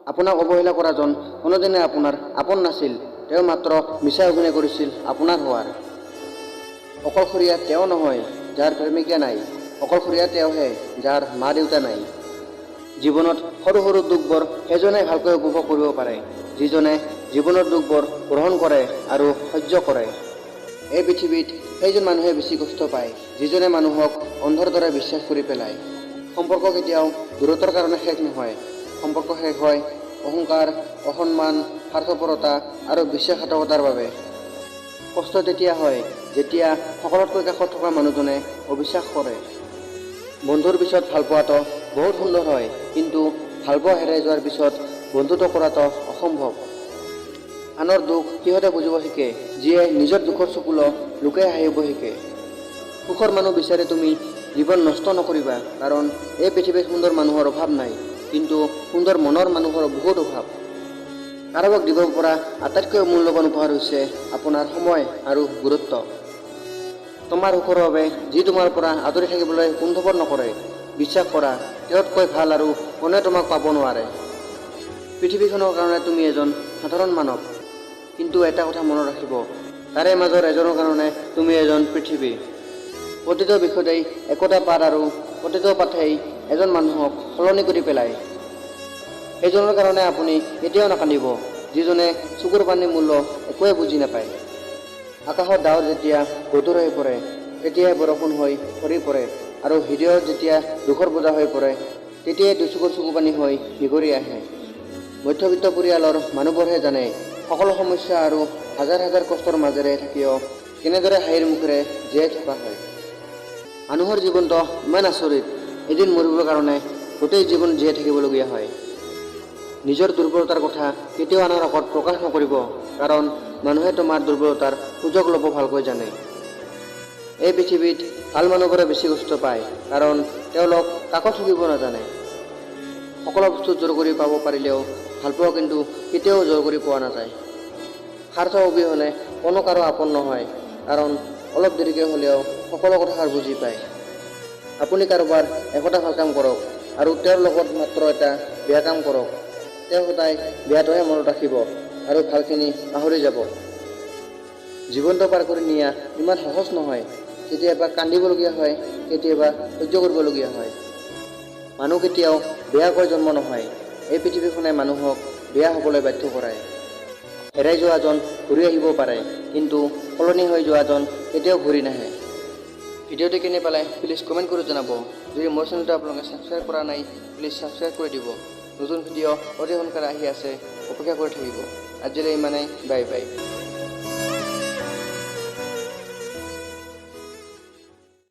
আপোনাক অৱহেলা কৰাজন কোনোদিনে আপোনাৰ আপোন নাছিল। তেওঁ মাত্ৰ মিছা অভিনয় কৰিছিল আপোনাৰ হোৱাৰ। অকলশৰীয়া তেওঁ নহয় যাৰ প্ৰেমিকা নাই, অকলশৰীয়া তেওঁহে যাৰ মা দেউতা নাই। জীৱনত সৰু সৰু দুখবোৰ সেইজনে ভালকৈ উপভোগ কৰিব পাৰে যিজনে জীৱনৰ দুখবোৰ গ্ৰহণ কৰে আৰু সহ্য কৰে। এই পৃথিৱীত সেইজন মানুহে বেছি কষ্ট পায় যিজনে মানুহক অন্ধৰ দৰে বিশ্বাস কৰি পেলায়। সম্পৰ্ক কেতিয়াও দূৰত্বৰ কাৰণে শেষ নহয়। সম্পৰ্ক শেষ হয় অহংকাৰ, অসন্মান, স্বাৰ্থপৰতা আৰু বিশ্বাসঘাতকতাৰ বাবে। কষ্ট তেতিয়া হয় যেতিয়া সকলোতকৈ কাষত থকা মানুহজনে অবিশ্বাস কৰে। বন্ধুৰ পিছত ভালপোৱাটো বহুত সুন্দৰ হয়, কিন্তু ভালপোৱা হেৰাই যোৱাৰ পিছত বন্ধুত্ব কৰাটো অসম্ভৱ। আনৰ দুখ সিহঁতে বুজিব শিকে যিয়ে নিজৰ দুখৰ চকুলো লুকাই হাঁহিব শিকে। সুখৰ মানুহ বিচাৰি তুমি জীৱন নষ্ট নকৰিবা, কাৰণ এই পৃথিৱীত সুন্দৰ মানুহৰ অভাৱ নাই, কিন্তু সুন্দৰ মনৰ মানুহৰ বহুত অভাৱ। কাৰোবাক দিব পৰা আটাইতকৈ মূল্যৱান উপহাৰ হৈছে আপোনাৰ সময় আৰু গুৰুত্ব। তোমাৰ সুখৰ বাবে যি তোমাৰ পৰা আঁতৰি থাকিবলৈ কুণ্ঠবোধ নকৰে, বিশ্বাস কৰা তেওঁতকৈ ভাল আৰু কোনে তোমাক পাব নোৱাৰে। পৃথিৱীখনৰ কাৰণে তুমি এজন সাধাৰণ মানৱ, কিন্তু এটা কথা মনত ৰাখিব, তাৰে মাজৰ এজনৰ কাৰণে তুমি এজন পৃথিৱী। প্ৰতিটো বিষয়তেই একোটা পাত আৰু প্ৰতিটো পাতেই এজন মানুহক সলনি কৰি পেলায়। সেইজনৰ কাৰণে আপুনি কেতিয়াও নাকান্দিব যিজনে চকুৰ পানীৰ মূল্য একোৱে বুজি নাপায়। আকাশত ডাৱৰ যেতিয়া গধুৰ হৈ পৰে তেতিয়াই বৰষুণ হৈ সৰি পৰে, আৰু হৃদয়ত যেতিয়া দুখৰ বোজা হৈ পৰে তেতিয়াই দুচকুৰ চকুপানী হৈ নিগৰি আহে। মধ্যবিত্ত পৰিয়ালৰ মানুহবোৰহে জানে সকলো সমস্যা আৰু হাজাৰ হাজাৰ কষ্টৰ মাজেৰে থাকিও কেনেদৰে হাঁহিৰ মুখেৰে জীয়াই থকা হয়। মানুহৰ জীৱনটো ইমান আচৰিত, এদিন মৰিবৰ কাৰণে গোটেই জীৱন জীয়াই থাকিবলগীয়া হয়। নিজৰ দুৰ্বলতাৰ কথা কেতিয়াও আনৰ আগত প্ৰকাশ নকৰিব, কাৰণ মানুহে তোমাৰ দুৰ্বলতাৰ সুযোগ ল'ব ভালকৈ জানে। এই পৃথিৱীত ভাল মানুহবোৰে বেছি কষ্ট পায়, কাৰণ তেওঁলোক কাকো ঠগিব নাজানে। সকলো বস্তু জোৰ কৰি পাব পাৰিলেও ভালপোৱা কিন্তু কেতিয়াও জোৰ কৰি পোৱা নাযায়। স্বাৰ্থ অবিহনে কোনো কাৰো আপোন নহয়, কাৰণ অলপ দেৰিকৈ হ'লেও সকলো কথা বুজি পায়। আপুনি কাৰোবাৰ একোটা ভাল কাম কৰক আৰু তেওঁৰ লগত মাত্ৰ এটা বেয়া কাম কৰক, তেওঁ সদায় বেয়াটোহে মনত ৰাখিব আৰু ভালখিনি পাহৰি যাব। জীৱনটো পাৰ কৰি নিয়া ইমান সহজ নহয়। কেতিয়াবা কান্দিবলগীয়া হয়, কেতিয়াবা সহ্য কৰিবলগীয়া হয়। মানুহ কেতিয়াও বেয়াকৈ জন্ম নহয়। এই পৃথিৱীখনে মানুহক বেয়া হ'বলৈ বাধ্য কৰায়। হেৰাই যোৱাজন ঘূৰি আহিব পাৰে, কিন্তু সলনি হৈ যোৱাজন কেতিয়াও ঘূৰি নাহে। ভিডিঅ'টো কেনে পালে প্লিজ কমেণ্ট কৰি জনাব। যদি মোৰ চেনেলটো আপোনালোকে ছাবস্ক্ৰাইব কৰা নাই প্লিজ ছাবস্ক্ৰাইব কৰি দিব। নতুন ভিডিঅ' অতি সোনকালে আহি আছে, অপেক্ষা কৰি থাকিব। আজিলৈ ইমানেই, বাই বাই।